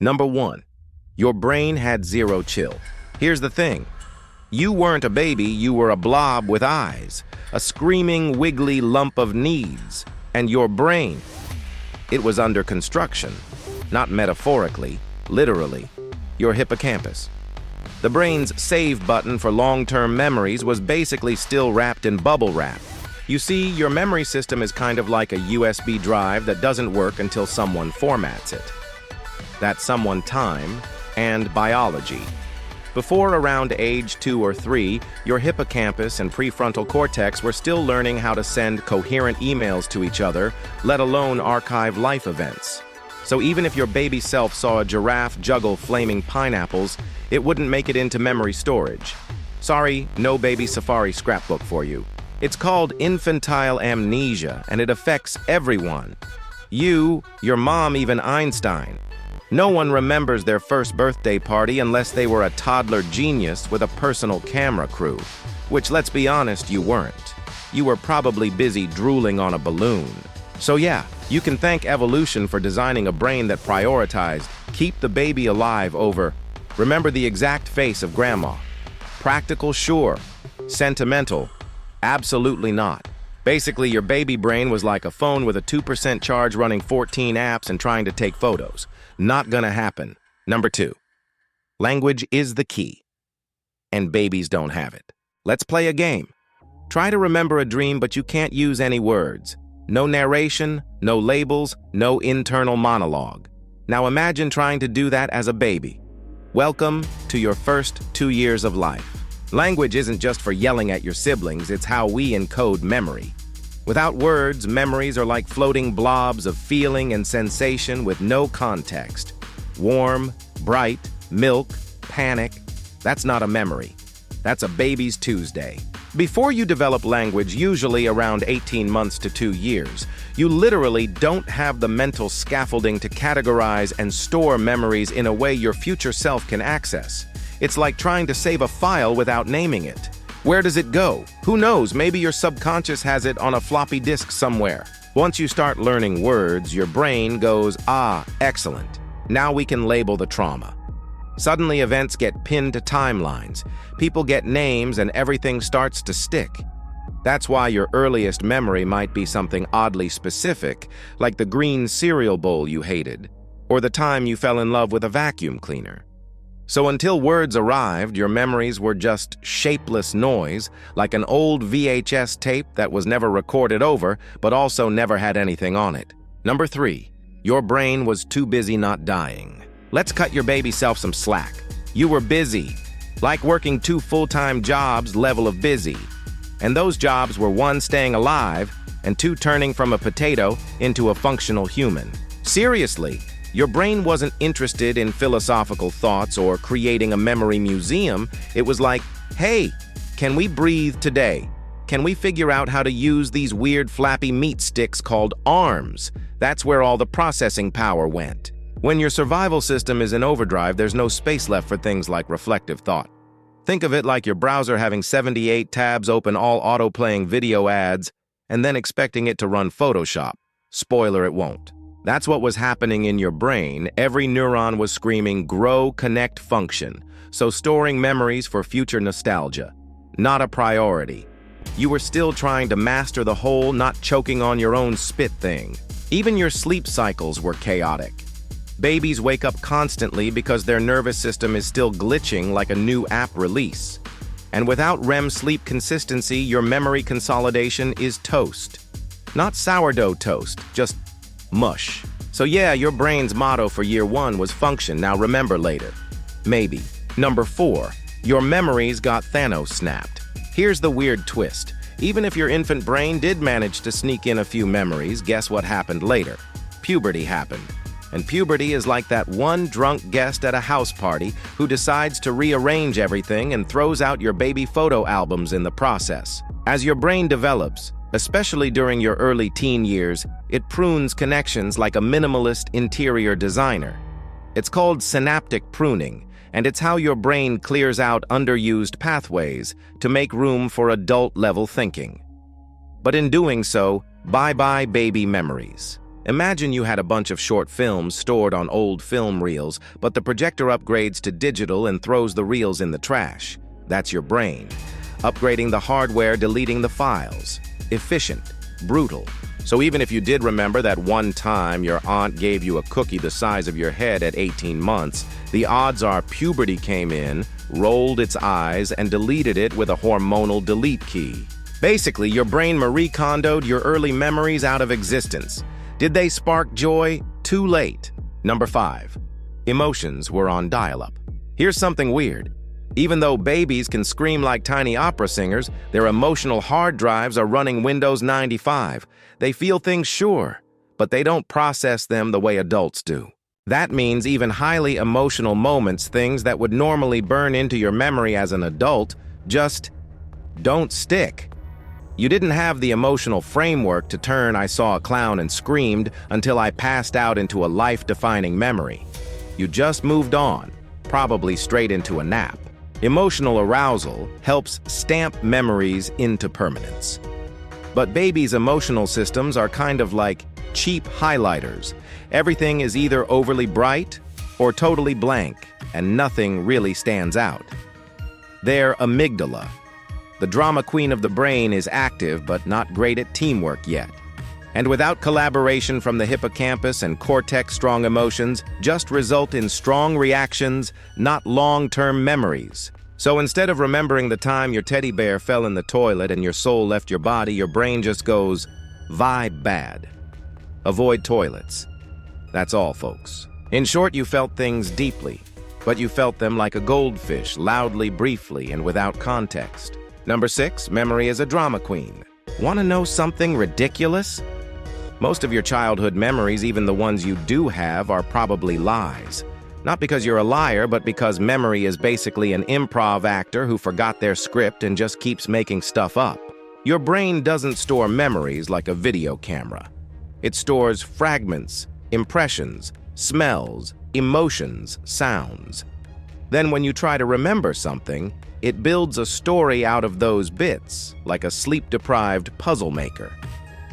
Number 1. Your brain had zero chill. Here's the thing. You weren't a baby, you were a blob with eyes, a screaming, wiggly lump of needs. And your brain, it was under construction. Not metaphorically, literally. Your hippocampus. The brain's save button for long-term memories was basically still wrapped in bubble wrap. You see, your memory system is kind of like a USB drive that doesn't work until someone formats it. That someone time and biology. Before around age 2 or 3, your hippocampus and prefrontal cortex were still learning how to send coherent emails to each other, let alone archive life events. So even if your baby self saw a giraffe juggle flaming pineapples, it wouldn't make it into memory storage. Sorry, no baby safari scrapbook for you. It's called infantile amnesia, and it affects everyone. You, your mom, even Einstein. No one remembers their first birthday party unless they were a toddler genius with a personal camera crew. Which, let's be honest, you weren't. You were probably busy drooling on a balloon. So yeah, you can thank evolution for designing a brain that prioritized keep the baby alive over remember the exact face of grandma. Practical, sure. Sentimental, absolutely not. Basically, your baby brain was like a phone with a 2% charge running 14 apps and trying to take photos. Not gonna happen. Number 2. Language is the key. And babies don't have it. Let's play a game. Try to remember a dream, but you can't use any words. No narration, no labels, no internal monologue. Now imagine trying to do that as a baby. Welcome to your first 2 years of life. Language isn't just for yelling at your siblings, it's how we encode memory. Without words, memories are like floating blobs of feeling and sensation with no context. Warm, bright, milk, panic. That's not a memory. That's a baby's Tuesday. Before you develop language, usually around 18 months to 2 years, you literally don't have the mental scaffolding to categorize and store memories in a way your future self can access. It's like trying to save a file without naming it. Where does it go? Who knows? Maybe your subconscious has it on a floppy disk somewhere. Once you start learning words, your brain goes, ah, excellent. Now we can label the trauma. Suddenly events get pinned to timelines. People get names and everything starts to stick. That's why your earliest memory might be something oddly specific, like the green cereal bowl you hated, or the time you fell in love with a vacuum cleaner. So until words arrived, your memories were just shapeless noise, like an old VHS tape that was never recorded over, but also never had anything on it. Number 3, your brain was too busy not dying. Let's cut your baby self some slack. You were busy, like working 2 full-time jobs level of busy. And those jobs were 1, staying alive, and 2, turning from a potato into a functional human. Seriously. Your brain wasn't interested in philosophical thoughts or creating a memory museum. It was like, hey, can we breathe today? Can we figure out how to use these weird flappy meat sticks called arms? That's where all the processing power went. When your survival system is in overdrive, there's no space left for things like reflective thought. Think of it like your browser having 78 tabs open, all auto-playing video ads, and then expecting it to run Photoshop. Spoiler, it won't. That's what was happening in your brain. Every neuron was screaming, grow, connect, function. So storing memories for future nostalgia. Not a priority. You were still trying to master the whole, not choking on your own spit thing. Even your sleep cycles were chaotic. Babies wake up constantly because their nervous system is still glitching like a new app release. And without REM sleep consistency, your memory consolidation is toast. Not sourdough toast, just mush. So yeah, your brain's motto for year 1 was function, now remember later. Maybe. Number 4, your memories got Thanos snapped. Here's the weird twist. Even if your infant brain did manage to sneak in a few memories, guess what happened later? Puberty happened. And puberty is like that one drunk guest at a house party who decides to rearrange everything and throws out your baby photo albums in the process. As your brain develops, especially during your early teen years, it prunes connections like a minimalist interior designer. It's called synaptic pruning, and it's how your brain clears out underused pathways to make room for adult-level thinking. But in doing so, bye-bye baby memories. Imagine you had a bunch of short films stored on old film reels, but the projector upgrades to digital and throws the reels in the trash. That's your brain. Upgrading the hardware, deleting the files. Efficient, brutal. So even if you did remember that one time your aunt gave you a cookie the size of your head at 18 months, the odds are puberty came in, rolled its eyes, and deleted it with a hormonal delete key. Basically, your brain Marie Kondo'd your early memories out of existence. Did they spark joy? Too late. Number 5. Emotions were on dial-up. Here's something weird. Even though babies can scream like tiny opera singers, their emotional hard drives are running Windows 95. They feel things, sure, but they don't process them the way adults do. That means even highly emotional moments, things that would normally burn into your memory as an adult, just don't stick. You didn't have the emotional framework to turn "I saw a clown and screamed" until I passed out into a life-defining memory. You just moved on, probably straight into a nap. Emotional arousal helps stamp memories into permanence. But babies' emotional systems are kind of like cheap highlighters. Everything is either overly bright or totally blank, and nothing really stands out. Their amygdala, the drama queen of the brain, is active but not great at teamwork yet. And without collaboration from the hippocampus and cortex, strong emotions just result in strong reactions, not long-term memories. So instead of remembering the time your teddy bear fell in the toilet and your soul left your body, your brain just goes, vibe bad. Avoid toilets. That's all, folks. In short, you felt things deeply, but you felt them like a goldfish, loudly, briefly, and without context. Number 6, memory is a drama queen. Want to know something ridiculous? Most of your childhood memories, even the ones you do have, are probably lies. Not because you're a liar, but because memory is basically an improv actor who forgot their script and just keeps making stuff up. Your brain doesn't store memories like a video camera. It stores fragments, impressions, smells, emotions, sounds. Then when you try to remember something, it builds a story out of those bits, like a sleep-deprived puzzle maker.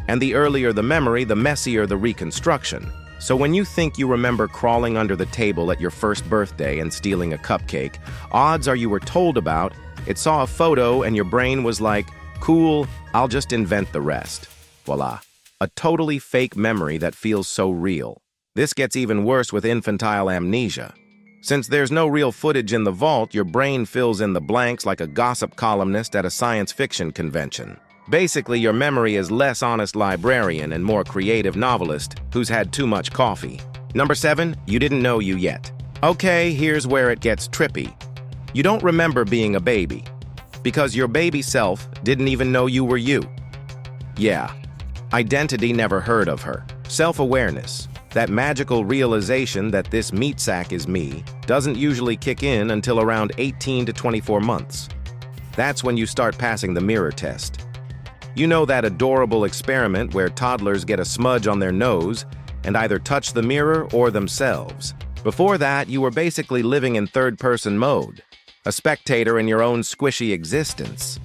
And the earlier the memory, the messier the reconstruction. So when you think you remember crawling under the table at your first birthday and stealing a cupcake, odds are you were told about, it saw a photo, and your brain was like, cool, I'll just invent the rest. Voila. A totally fake memory that feels so real. This gets even worse with infantile amnesia. Since there's no real footage in the vault, your brain fills in the blanks like a gossip columnist at a science fiction convention. Basically, your memory is less honest librarian and more creative novelist who's had too much coffee. Number 7, you didn't know you yet. Okay, here's where it gets trippy. You don't remember being a baby because your baby self didn't even know you were you. Yeah, identity never heard of her. Self-awareness, that magical realization that this meat sack is me, doesn't usually kick in until around 18 to 24 months. That's when you start passing the mirror test. You know, that adorable experiment where toddlers get a smudge on their nose and either touch the mirror or themselves. Before that, you were basically living in third-person mode, a spectator in your own squishy existence,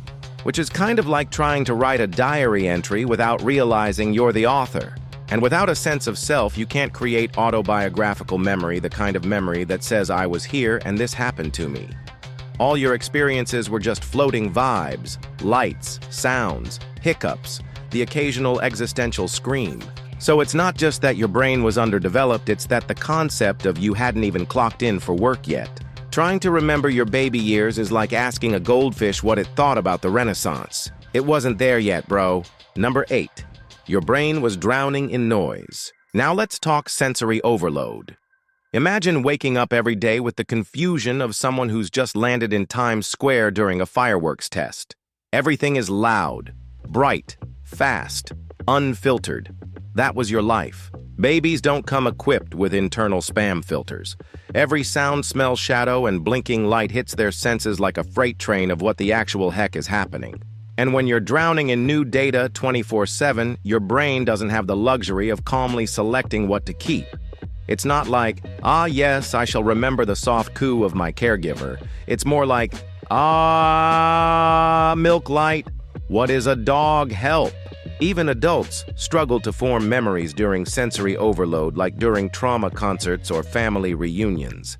which is kind of like trying to write a diary entry without realizing you're the author. And without a sense of self, you can't create autobiographical memory, the kind of memory that says, I was here and this happened to me. All your experiences were just floating vibes, lights, sounds, hiccups, the occasional existential scream. So it's not just that your brain was underdeveloped, it's that the concept of you hadn't even clocked in for work yet. Trying to remember your baby years is like asking a goldfish what it thought about the Renaissance. It wasn't there yet, bro. Number 8, your brain was drowning in noise. Now let's talk sensory overload. Imagine waking up every day with the confusion of someone who's just landed in Times Square during a fireworks test. Everything is loud, bright, fast, unfiltered. That was your life. Babies don't come equipped with internal spam filters. Every sound, smell, shadow, and blinking light hits their senses like a freight train of what the actual heck is happening. And when you're drowning in new data 24/7, your brain doesn't have the luxury of calmly selecting what to keep. It's not like, ah yes, I shall remember the soft coo of my caregiver. It's more like, ah, milk light, what is a dog? Help. Even adults struggle to form memories during sensory overload, like during trauma concerts or family reunions.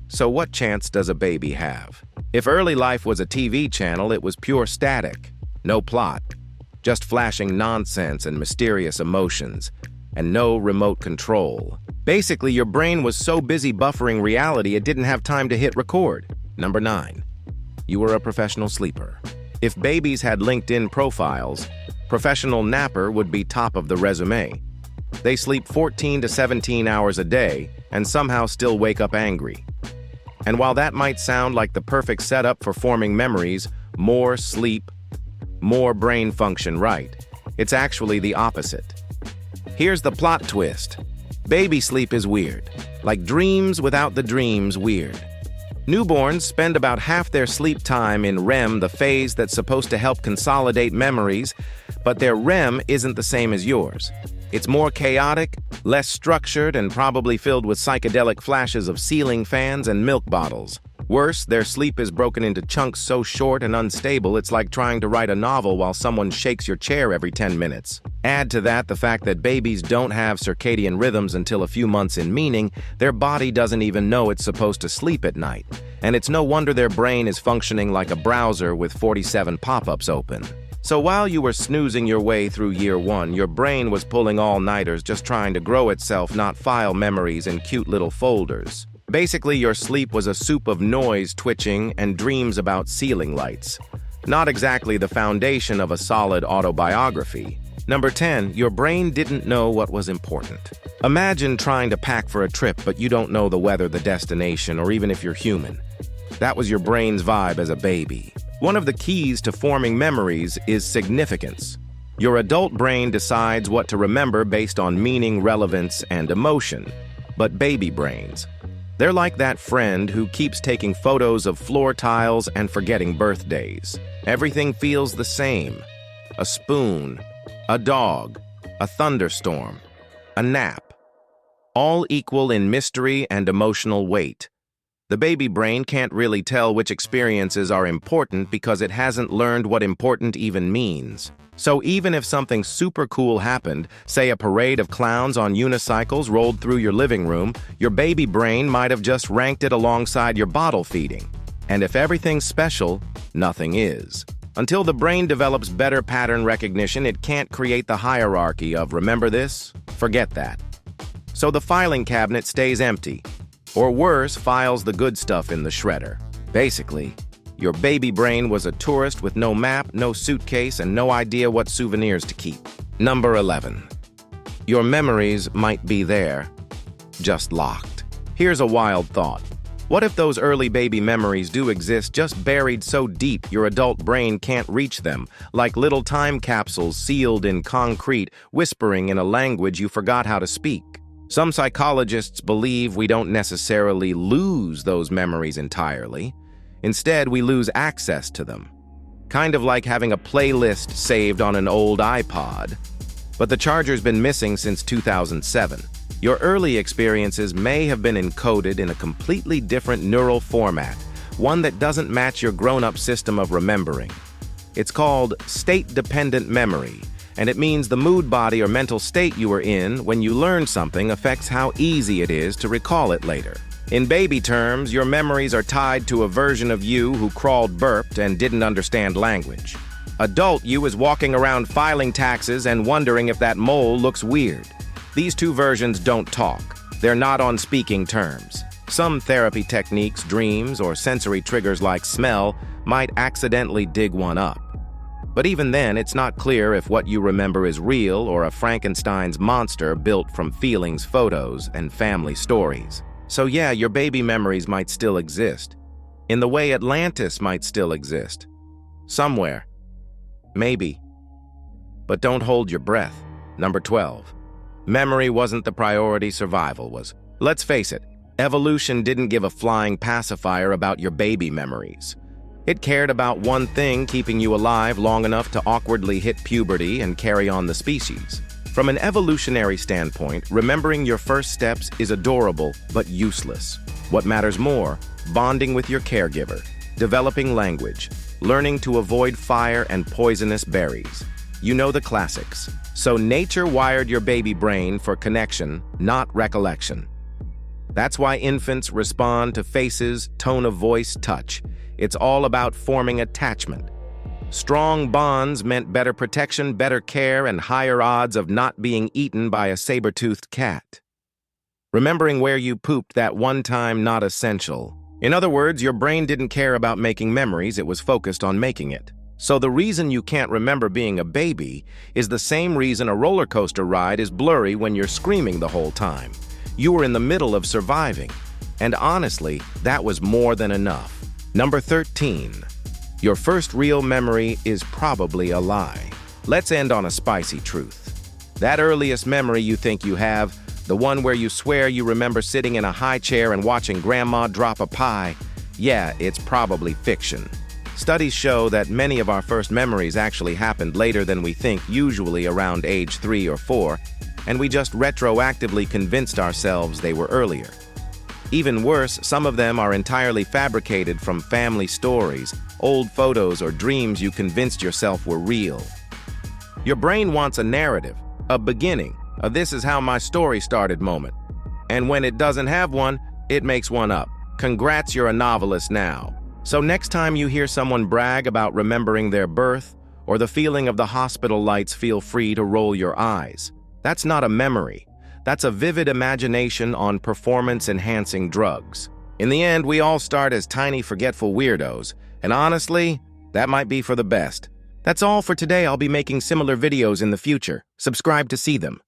So what chance does a baby have? If early life was a TV channel, it was pure static. No plot, just flashing nonsense and mysterious emotions, and no remote control. Basically, your brain was so busy buffering reality it didn't have time to hit record. Number 9. You were a professional sleeper. If babies had LinkedIn profiles, professional napper would be top of the resume. They sleep 14 to 17 hours a day and somehow still wake up angry. And while that might sound like the perfect setup for forming memories, more sleep, more brain function, right? It's actually the opposite. Here's the plot twist. Baby sleep is weird, like dreams without the dreams weird. Newborns spend about half their sleep time in REM, the phase that's supposed to help consolidate memories, but their REM isn't the same as yours. It's more chaotic, less structured, and probably filled with psychedelic flashes of ceiling fans and milk bottles. Worse, their sleep is broken into chunks so short and unstable it's like trying to write a novel while someone shakes your chair every 10 minutes. Add to that the fact that babies don't have circadian rhythms until a few months in, meaning their body doesn't even know it's supposed to sleep at night. And it's no wonder their brain is functioning like a browser with 47 pop-ups open. So while you were snoozing your way through year 1, your brain was pulling all-nighters just trying to grow itself, not file memories in cute little folders. Basically, your sleep was a soup of noise, twitching, and dreams about ceiling lights. Not exactly the foundation of a solid autobiography. Number 10, your brain didn't know what was important. Imagine trying to pack for a trip, but you don't know the weather, the destination, or even if you're human. That was your brain's vibe as a baby. One of the keys to forming memories is significance. Your adult brain decides what to remember based on meaning, relevance, and emotion. But baby brains, they're like that friend who keeps taking photos of floor tiles and forgetting birthdays. Everything feels the same. A spoon, a dog, a thunderstorm, a nap. All equal in mystery and emotional weight. The baby brain can't really tell which experiences are important because it hasn't learned what important even means. So even if something super cool happened, say a parade of clowns on unicycles rolled through your living room, your baby brain might have just ranked it alongside your bottle feeding. And if everything's special, nothing is. Until the brain develops better pattern recognition, it can't create the hierarchy of remember this, forget that. So the filing cabinet stays empty. Or worse, files the good stuff in the shredder. Basically, your baby brain was a tourist with no map, no suitcase, and no idea what souvenirs to keep. Number 11. Your memories might be there, just locked. Here's a wild thought. What if those early baby memories do exist, just buried so deep your adult brain can't reach them, like little time capsules sealed in concrete, whispering in a language you forgot how to speak? Some psychologists believe we don't necessarily lose those memories entirely. Instead, we lose access to them. Kind of like having a playlist saved on an old iPod. But the charger's been missing since 2007. Your early experiences may have been encoded in a completely different neural format, one that doesn't match your grown-up system of remembering. It's called state-dependent memory, and it means the mood, body, or mental state you were in when you learn something affects how easy it is to recall it later. In baby terms, your memories are tied to a version of you who crawled, burped, and didn't understand language. Adult you is walking around filing taxes and wondering if that mole looks weird. These two versions don't talk. They're not on speaking terms. Some therapy techniques, dreams, or sensory triggers like smell might accidentally dig one up. But even then, it's not clear if what you remember is real or a Frankenstein's monster built from feelings, photos, and family stories. So yeah, your baby memories might still exist, in the way Atlantis might still exist. Somewhere. Maybe. But don't hold your breath. Number 12. Memory wasn't the priority, survival was. Let's face it, evolution didn't give a flying pacifier about your baby memories. It cared about one thing, keeping you alive long enough to awkwardly hit puberty and carry on the species. From an evolutionary standpoint, remembering your first steps is adorable but useless. What matters more, bonding with your caregiver, developing language, learning to avoid fire and poisonous berries. You know the classics. So nature wired your baby brain for connection, not recollection. That's why infants respond to faces, tone of voice, touch. It's all about forming attachment. Strong bonds meant better protection, better care, and higher odds of not being eaten by a saber-toothed cat. Remembering where you pooped that one time not essential. In other words, your brain didn't care about making memories, it was focused on making it. So the reason you can't remember being a baby is the same reason a roller coaster ride is blurry when you're screaming the whole time. You were in the middle of surviving. And honestly, that was more than enough. Number 13. Your first real memory is probably a lie. Let's end on a spicy truth. That earliest memory you think you have, the one where you swear you remember sitting in a high chair and watching grandma drop a pie, yeah, it's probably fiction. Studies show that many of our first memories actually happened later than we think, usually around age 3 or 4, and we just retroactively convinced ourselves they were earlier. Even worse, some of them are entirely fabricated from family stories, old photos, or dreams you convinced yourself were real. Your brain wants a narrative, a beginning, a "this is how my story started" moment. And when it doesn't have one, it makes one up. Congrats, you're a novelist now. So next time you hear someone brag about remembering their birth or the feeling of the hospital lights, feel free to roll your eyes. That's not a memory. That's a vivid imagination on performance-enhancing drugs. In the end, we all start as tiny, forgetful weirdos, and honestly, that might be for the best. That's all for today. I'll be making similar videos in the future. Subscribe to see them.